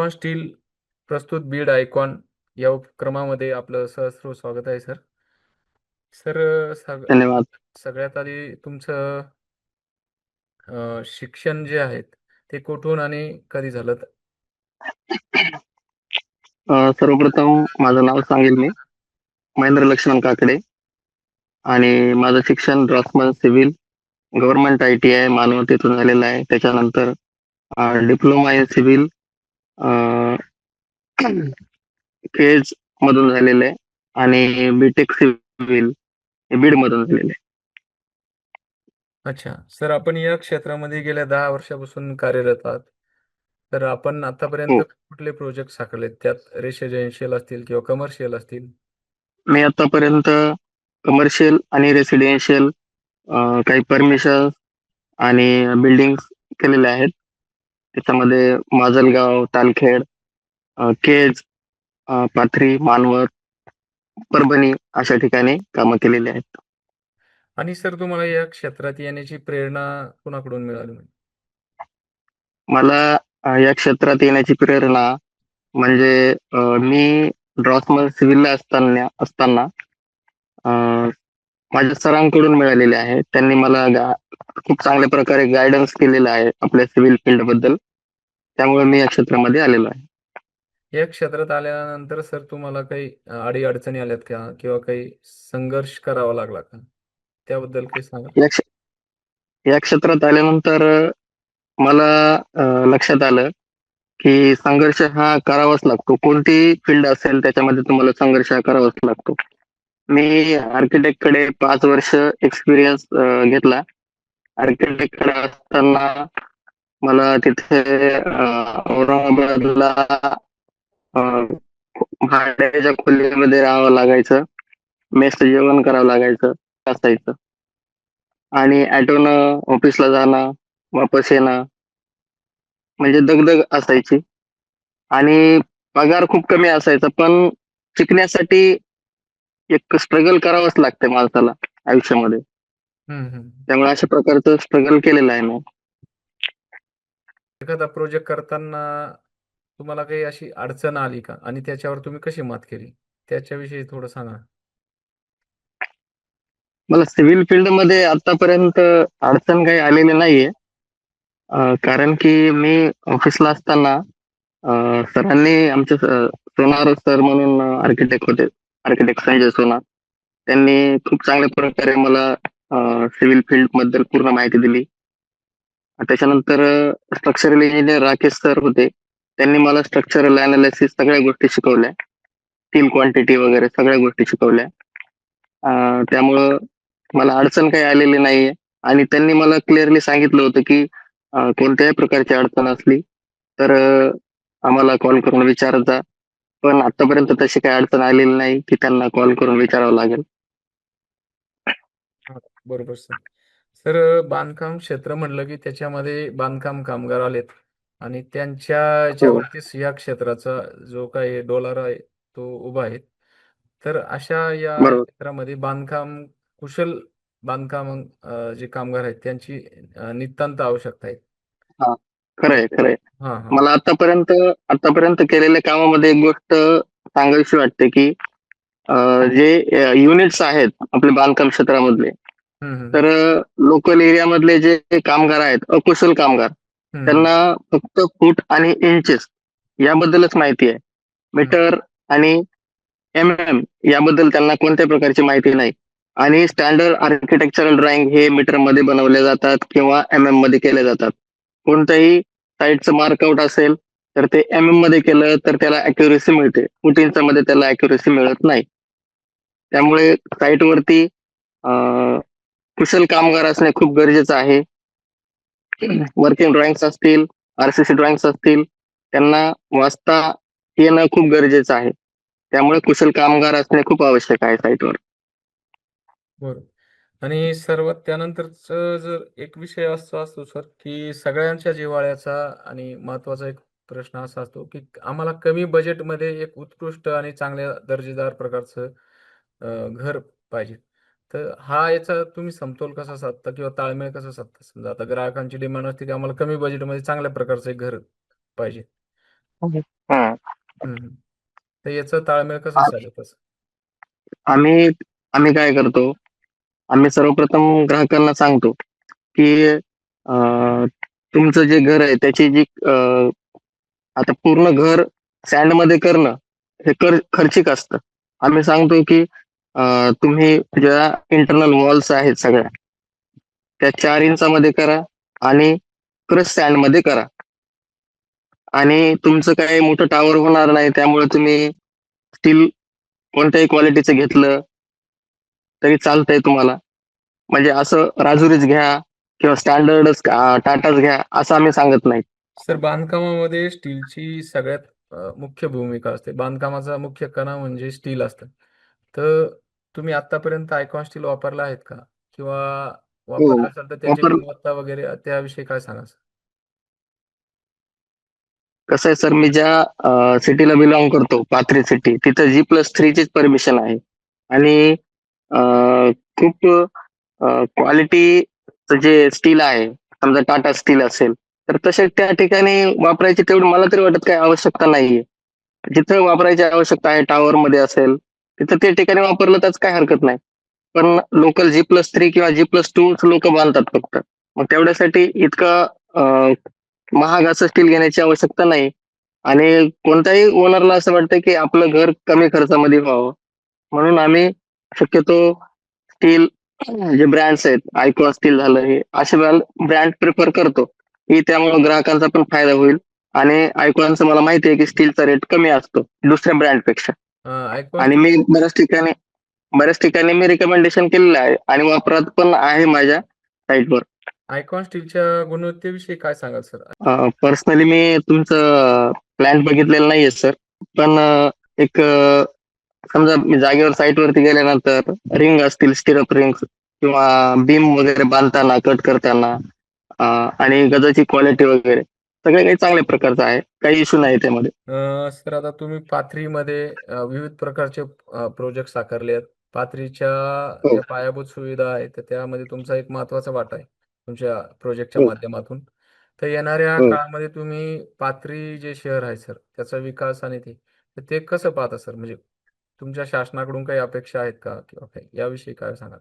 Shriram steel प्रस्तुत Beed icon या उपक्रमामध्ये आपलं सहस्र स्वागत आहे सर. सर धन्यवाद. सगळ्यात आधी तुमचं शिक्षण जे आहेत ते कुठून आणि कधी झालं? सर्वप्रथम माझं नाव सांगेल मी महेंद्र लक्ष्मण काकडे आणि माझं शिक्षण ड्रॉसमन सिव्हिल गव्हर्नमेंट ITI मानवतेतून झालेलं आहे. त्याच्यानंतर डिप्लोमा इन सिव्हिल केज मधून झालेलं आहे आणि बीटेक सिव्हिल बीड मधून झालेलं आहे. अच्छा सर, आपण या क्षेत्रामध्ये गेल्या 10 वर्षापासून कार्यरत आहात. तर आपण आतापर्यंत हो, कुठले प्रोजेक्ट हाकललेत? त्यात रेसिडेन्शियल असतील किंवा कमर्शियल असतील? मी आतापर्यंत कमर्शियल आणि रेसिडेन्शियल काही परमिशन आणि बिल्डिंग केलेले आहेत. त्याच्यामध्ये माजलगाव, तालखेड, केज, पाथरी, मानवत, परभणी अशा ठिकाणी कामं केलेली आहेत. आणि सर, तुम्हाला या क्षेत्रात येण्याची प्रेरणा कुणाकडून मिळाली? मला या क्षेत्रात येण्याची प्रेरणा म्हणजे मी ड्रॉसमन सिव्हिलला असताना अ, माझ्या सरांकडून मिळालेले आहे. त्यांनी मला खूप चांगल्या प्रकारे गायडन्स केलेलं आहे आपल्या सिव्हिल फील्ड बद्दल. त्यामुळे मी या क्षेत्रामध्ये आलेलो आहे. या क्षेत्रात आल्यानंतर सर तुम्हाला काही अडी-अडचणी आल्यात का? किंवा काही संघर्ष करावा लागला का? त्याबद्दल काही सांगा. या क्ष- या क्षेत्रात आल्यानंतर मला लक्षात आलं की संघर्ष हा करावाच लागतो. कोणतीही फील्ड असेल त्याच्यामध्ये तुम्हाला संघर्ष हा करावाच लागतो. मी आर्किटेक्ट कडे 5 वर्ष एक्सपिरियन्स घेतला. आर्किटेक्ट कडे असताना मला तिथे औरंगाबादला अ, भाड्याच्या खोलीमध्ये राहावं लागायचं. मेसचं जेवण करावं लागायचं असायचं आणि ऑटोनं ऑफिसला जाणं, वापस येणं म्हणजे दगदग असायची आणि पगार खूप कमी असायचा. पण शिकण्यासाठी एक स्ट्रगल करावंच लागते माणसाला आयुष्यामध्ये. हम्म हम्म. त्यामुळे अशा प्रकारचं स्ट्रगल केलेलं आहे मी. एखादा प्रोजेक्ट करताना तुम्हाला काही अशी अडचण आली का? आणि त्याच्यावर तुम्ही कशी मात केली? त्याच्याविषयी थोडं सांगा. मला सिव्हिल फील्डमध्ये आतापर्यंत अडचण काही आलेली नाहीये. कारण की मी ऑफिसला असताना सरांनी आमचे सोनार सर म्हणून आर्किटेक्ट होते. आर्किटेक्ट संजय सोनार. त्यांनी खूप चांगल्या प्रकारे मला सिव्हिल फील्ड बद्दल पूर्ण माहिती दिली. त्याच्यानंतर स्ट्रक्चरल इंजिनियर राकेश सर होते. त्यांनी मला स्ट्रक्चरल अनालिसिस सगळ्या गोष्टी शिकवल्या. स्टील क्वांटिटी वगैरे सगळ्या गोष्टी शिकवल्या. त्यामुळं मला अडचण काही आलेली नाहीये आणि त्यांनी मला क्लिअरली सांगितलं होतं की कोणत्याही प्रकारची अडचण असली तर आम्हाला कॉल करून विचारत जा. पण आतापर्यंत तशी काही अडचण आलेली नाही की त्यांना कॉल करून विचारावं लागेल. हा, बरोबर सर. सर, बांधकाम क्षेत्र म्हटलं की त्याच्यामध्ये बांधकाम कामगार आलेत आणि त्यांच्या हो, याच्यावरतीच या क्षेत्राचा जो काही डोलारा आहे तो उभा आहे. तर अशा या बरोबर. क्षेत्रामध्ये कुशल बांधकाम जे कामगार आहेत त्यांची नितांत आवश्यकता आहे. हा, खरंय खरंय. हा हा. मला आतापर्यंत केलेल्या कामामध्ये एक गोष्ट सांगावीशी वाटते की जे युनिट्स आहेत आपल्या बांधकाम क्षेत्रामधले, हम्म हम्म तर लोकल एरियामधले जे कामगार आहेत अकुशल कामगार, हम्म त्यांना फक्त फूट आणि इंचेस याबद्दलच माहिती आहे. हम्म मीटर आणि याबद्दल त्यांना कोणत्या प्रकारची माहिती नाही. आणि स्टँडर्ड आर्किटेक्चरल ड्रॉइंग हे मीटर मध्ये बनवले जातात किंवा मध्ये केले जातात. कोणत्याही साईडचं मार्कआउट असेल तर ते मध्ये केलं तर त्याला अॅक्युरेसी मिळते. फूट इंचामध्ये त्याला अॅक्युरेसी मिळत नाही. त्यामुळे साईटवरती कुशल कामगार असणे खूप गरजेचं आहे. वर्किंग ड्रॉइंग्स असतील, RCC ड्रॉइंग्स असतील, त्यांना वाचता येणं खूप गरजेचं आहे. त्यामुळे कुशल कामगार असणे खूप आवश्यक आहे साईटवर. बरोबर. आणि सर्वात त्यानंतरच जर एक विषय असा असतो सर, की सगळ्यांच्या जिव्हाळ्याचा आणि महत्त्वाचा एक प्रश्न असा असतो, की आम्हाला कमी बजेटमध्ये एक उत्कृष्ट आणि चांगल्या दर्जेदार प्रकारचं घर पाहिजे. तर याचा तुम्ही समतोल कसा साधता किंवा ताळमेळ कसा साधता? समजा आता ग्राहकांची डिमांड असते, की आम्हाला कमी बजेटमध्ये चांगल्या प्रकारचं एक घर पाहिजे. हा. हम्म. तर याचं ताळमेळ कसं साधत असं? आम्ही आम्ही काय करतो, आम्ही सर्वप्रथम ग्राहकांना सांगतो की तुमचं जे घर आहे त्याची जी आता पूर्ण घर सँड मध्ये करणं हे खर्चिक असतं. आम्ही सांगतो की तुम्ही ज्या इंटरनल वॉल्स आहेत सगळ्या त्या 4 इंचामध्ये करा आणि क्रश सँड मध्ये करा. आणि तुमचं काही मोठं टावर होणार नाही, त्यामुळे तुम्ही स्टील कोणत्याही क्वालिटीचं घेतलं तरी चालतंय तुम्हाला. म्हणजे असं राजुरीच घ्या किंवा स्टँडर्डच टाटाच घ्या असं आम्ही सांगत नाही. सर, बांधकामामध्ये स्टीलची सगळ्यात मुख्य भूमिका असते. बांधकामाचा मुख्य कणा म्हणजे स्टील असतं. तर तुम्ही आतापर्यंत आयकॉन स्टील वापरला आहेत का? किंवा हो. वापरला असेल तर त्याची वापर गुणवत्ता वगैरे त्याविषयी काय सांगा सर? कसं आहे सर, मी ज्या सिटीला बिलॉंग करतो, पाथरी सिटी, तिथं G+3 चीच परमिशन आहे. आणि खूप क्वालिटीचं जे स्टील आहे, समजा टाटा स्टील असेल, तर तसे त्या ठिकाणी वापरायची तेवढी मला तरी वाटत काही आवश्यकता नाहीये. जिथं वापरायची आवश्यकता आहे, टॉवर मध्ये असेल, तिथं त्या ठिकाणी वापरलं तरच काही हरकत नाही. पण लोकल G+3 किंवा G+2 लोक बांधतात फक्त. मग तेवढ्यासाठी इतकं महाग असं स्टील घेण्याची आवश्यकता नाही. आणि कोणत्याही ओनरला असं वाटतं की आपलं घर कमी खर्चामध्ये व्हावं, म्हणून आम्ही शक्यतो स्टील जे ब्रँड्स आहेत, आयकॉन स्टील झालं, हे असे ब्रँड प्रिफर करतो की त्यामुळे ग्राहकांचा पण फायदा होईल. आणि आयकॉनचं मला माहिती आहे की स्टीलचा रेट कमी असतो दुसऱ्या ब्रँडपेक्षा. आयकॉन आणि मी स्टील बऱ्याच ठिकाणी मी रिकमेंडेशन केलेलं आहे आणि वापरात पण आहे माझ्या साईटवर. आयकॉन स्टीलच्या गुणवत्तेविषयी काय सांगाल सर? पर्सनली मी तुमचं प्लॅन बघितलेलं नाहीये सर. पण एक समजा मी जागेवर साईटवरती गेल्यानंतर रिंग असतील, स्टिरअप रिंग किंवा बीम वगैरे बांधताना, कट करताना आणि गजाची क्वालिटी वगैरे सगळे काही चांगल्या प्रकारचं आहे. काही इश्यू नाही त्यामध्ये. सर, आता तुम्ही पाथरीमध्ये विविध प्रकारचे प्रोजेक्ट साकारले आहेत. पाथरीच्या हो, ज्या पायाभूत सुविधा आहेत तर त्यामध्ये तुमचा एक महत्त्वाचा वाटा आहे तुमच्या प्रोजेक्टच्या हो, माध्यमातून. तर येणाऱ्या हो. काळामध्ये तुम्ही पाथरी जे शहर आहे सर त्याचा विकास आणि ते कसं पाहता सर? म्हणजे तुमच्या शासनाकडून काही अपेक्षा आहेत का किंवा काही याविषयी काय सांगाल?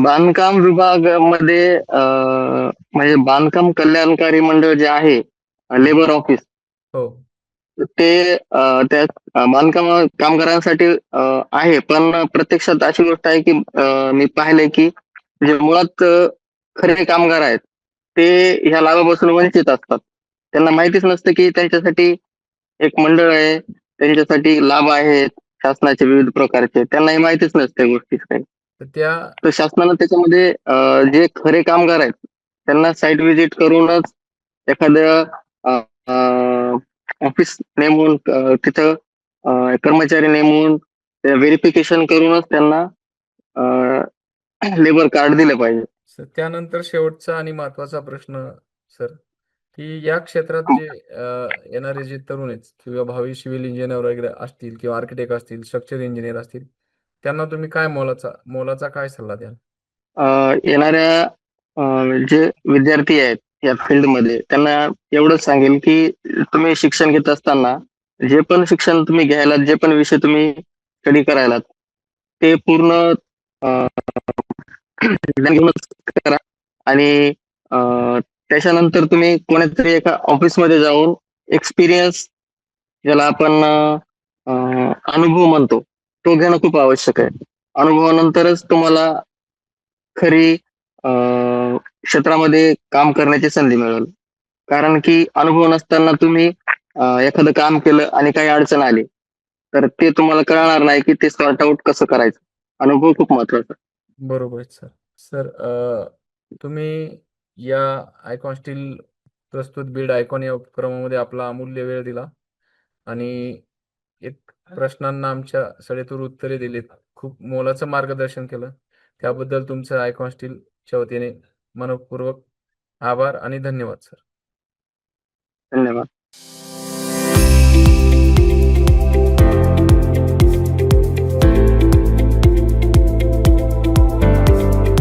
बांधकाम विभागामध्ये म्हणजे बांधकाम कल्याणकारी मंडळ जे आहे, हं. लेबर ऑफिस, हो. ते त्या बांधकाम कामगारांसाठी आहे. पण प्रत्यक्षात अशी गोष्ट आहे की मी पाहिलंय की जे मुळात खरे कामगार आहेत ते ह्या लाभापासून वंचित असतात. त्यांना माहितीच नसतं की त्यांच्यासाठी एक मंडळ आहे, त्यांच्यासाठी लाभ आहेत शासनाचे विविध प्रकारचे. त्यांना हे माहितीच नसते गोष्टी काही. तर त्या तर शासनानं त्याच्यामध्ये जे खरे कामगार आहेत त्यांना साईट व्हिजिट करूनच एखाद्या ऑफिस नेमून तिथं कर्मचारी नेमून व्हेरिफिकेशन करूनच त्यांना लेबर कार्ड दिलं पाहिजे. त्यानंतर शेवटचा आणि महत्त्वाचा प्रश्न सर, की या क्षेत्रात जे येणारे जे तरुण आहेत किंवा भावी सिव्हिल इंजिनियर वगैरे असतील किंवा आर्किटेक्ट असतील, स्ट्रक्चर इंजिनियर असतील, त्यांना तुम्ही काय मोलाचा मोलाचा काय सल्ला द्याल? येणाऱ्या जे विद्यार्थी आहेत या फील्डमध्ये त्यांना एवढंच सांगेल की तुम्ही शिक्षण घेत असताना जे पण शिक्षण तुम्ही घ्यायला, जे पण विषय तुम्ही स्टडी करायला, ते पूर्ण एक्झाम घेऊनच करा. आणि त्याच्यानंतर तुम्ही कोणत्यातरी एका ऑफिसमध्ये जाऊन एक्सपिरियन्स, ज्याला आपण अनुभव म्हणतो, तो घेणं खूप आवश्यक आहे. अनुभवानंतरच तुम्हाला खरी क्षेत्रामध्ये काम करण्याची संधी मिळेल. कारण की अनुभव नसताना तुम्ही एखादं काम केलं आणि काही अडचण आली तर ते तुम्हाला कळणार नाही की ते सॉर्ट आउट कसं करायचं. अनुभव खूप महत्वाचा. बरोबर आहे सर. सर, तुम्ही या आयकॉन स्टील प्रस्तुत बीड आयकॉन या उपक्रमामध्ये आपला अमूल्य वेळ दिला आणि एक प्रश्नांना आमच्या सडेतोड उत्तरे दिलीत. खूप मोलाचं मार्गदर्शन केलं. त्याबद्दल तुमचं आयकॉन स्टीलच्या वतीने मनःपूर्वक आभार आणि धन्यवाद सर. धन्यवाद.